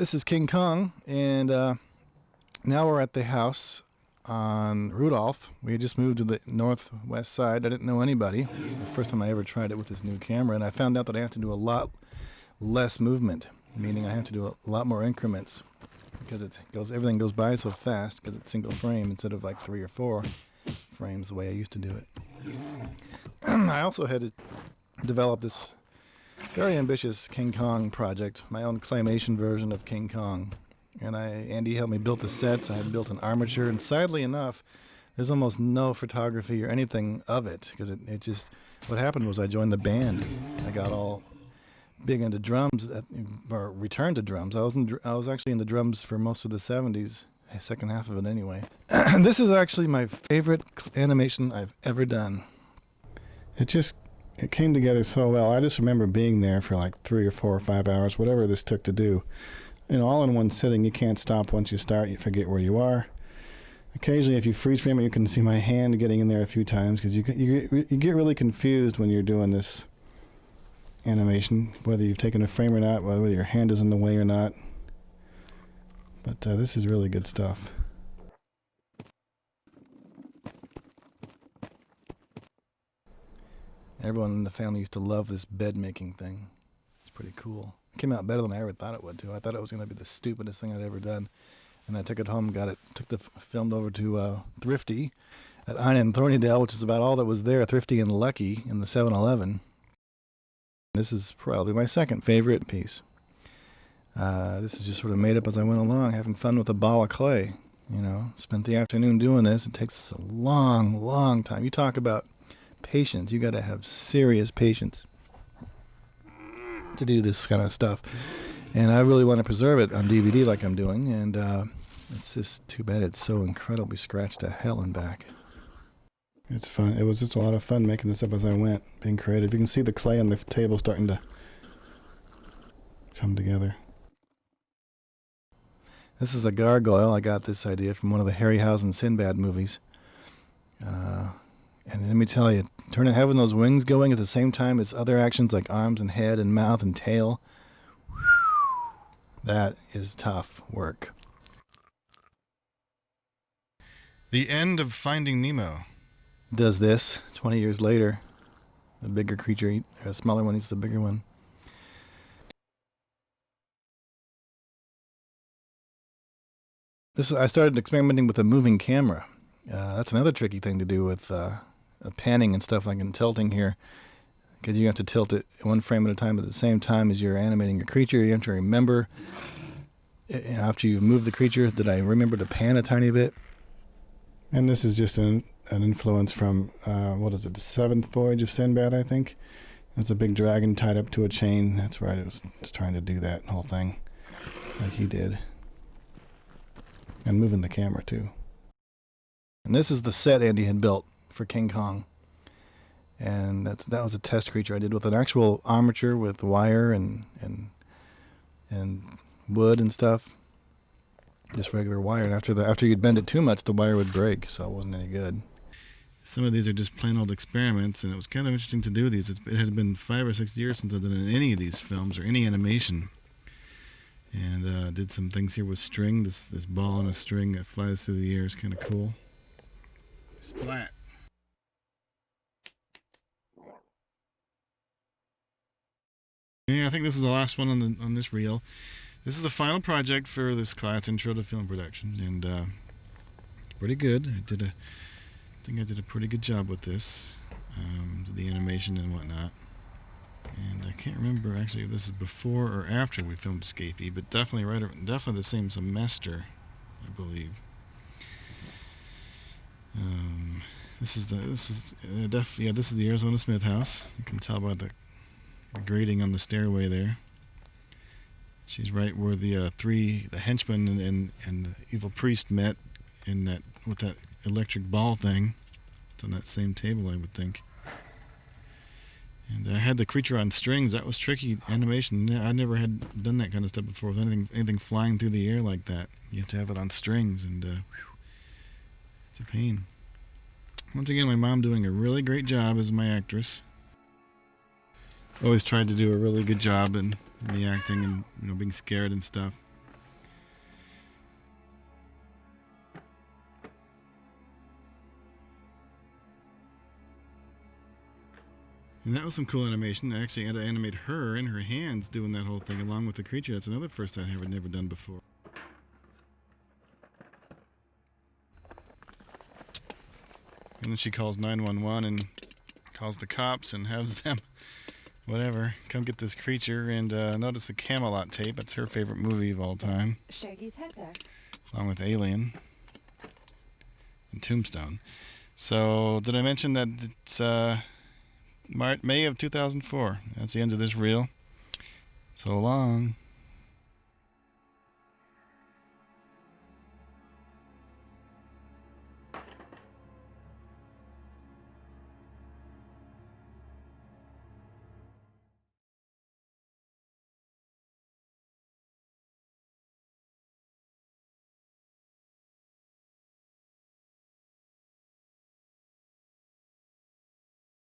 This is King Kong, and now we're at the house on Rudolph. We had just moved to the northwest side. I didn't know anybody. The first time I ever tried it with this new camera, and I found out that I have to do a lot less movement, meaning I have to do a lot more increments because everything goes by so fast because it's single frame instead of like 3 or 4 frames the way I used to do it. I also had to develop this very ambitious King Kong project, my own claymation version of King Kong. And Andy helped me build the sets. I had built an armature, and sadly enough, there's almost no photography or anything of it because it just, what happened was I joined the band. I got all big into drums, or returned to drums. I was actually in the drums for most of the 70s, second half of it anyway. This is actually my favorite animation I've ever done. It came together so well. I just remember being there for like 3 or 4 or 5 hours, whatever this took to do. All in one sitting. You can't stop once you start. You forget where you are. Occasionally, if you freeze frame it, you can see my hand getting in there a few times because you get really confused when you're doing this animation, whether you've taken a frame or not, whether your hand is in the way or not. But this is really good stuff. Everyone in the family used to love this bed making thing. It's pretty cool. It came out better than I ever thought it would too. I thought it was going to be the stupidest thing I'd ever done. And I took it home, took the filmed over to Thrifty at Ina and Thornydale, which is about all that was there, Thrifty and Lucky in the 7-Eleven. This is probably my second favorite piece. This is just sort of made up as I went along, having fun with a ball of clay. Spent the afternoon doing this. It takes a long, long time. You talk about patience. You got to have serious patience to do this kind of stuff. And I really want to preserve it on DVD like I'm doing. And it's just too bad it's so incredibly scratched to hell and back. It's fun. It was just a lot of fun making this up as I went, being creative. You can see the clay on the table starting to come together. This is a gargoyle. I got this idea from one of the Harryhausen Sinbad movies. And let me tell you, having those wings going at the same time as other actions like arms and head and mouth and tail, that is tough work. The end of Finding Nemo does this 20 years later. The bigger creature, a smaller one eats the bigger one. I started experimenting with a moving camera. That's another tricky thing to do with panning and stuff like in tilting here, because you have to tilt it one frame at a time at the same time as you're animating a creature. You have to remember, after you've moved the creature, did I remember to pan a tiny bit? And this is just an influence from, the 7th voyage of Sinbad, I think. It's a big dragon tied up to a chain. That's right, it was trying to do that whole thing like he did. And moving the camera, too. And this is the set Andy had built for King Kong. And that was a test creature I did with an actual armature with wire and wood and stuff. Just regular wire. And after you'd bend it too much, the wire would break, so it wasn't any good. Some of these are just plain old experiments, and it was kind of interesting to do these. It had been 5 or 6 years since I'd done any of these films or any animation. And did some things here with string. This ball on a string that flies through the air is kind of cool. Splat. Yeah, I think this is the last one on this reel. This is the final project for this class, Intro to Film Production, and it's pretty good. I think I did a pretty good job with this, the animation and whatnot. And I can't remember actually if this is before or after we filmed Escapee, but definitely the same semester, I believe. This is the Arizona Smith house. You can tell by the grating on the stairway there. She's right where the henchmen and the evil priest met with that electric ball thing. It's on that same table, I would think. And I had the creature on strings. That was tricky animation. I never had done that kind of stuff before with anything flying through the air like that. You have to have it on strings, and it's a pain. Once again, my mom doing a really great job as my actress. Always tried to do a really good job in the acting and being scared and stuff. And that was some cool animation. I actually had to animate her and her hands doing that whole thing along with the creature. That's another first I have never done before. And then she calls 911 and calls the cops and has them, whatever, come get this creature. And notice the Camelot tape. That's her favorite movie of all time. Along with Alien and Tombstone. So, did I mention that it's May of 2004? That's the end of this reel. So long.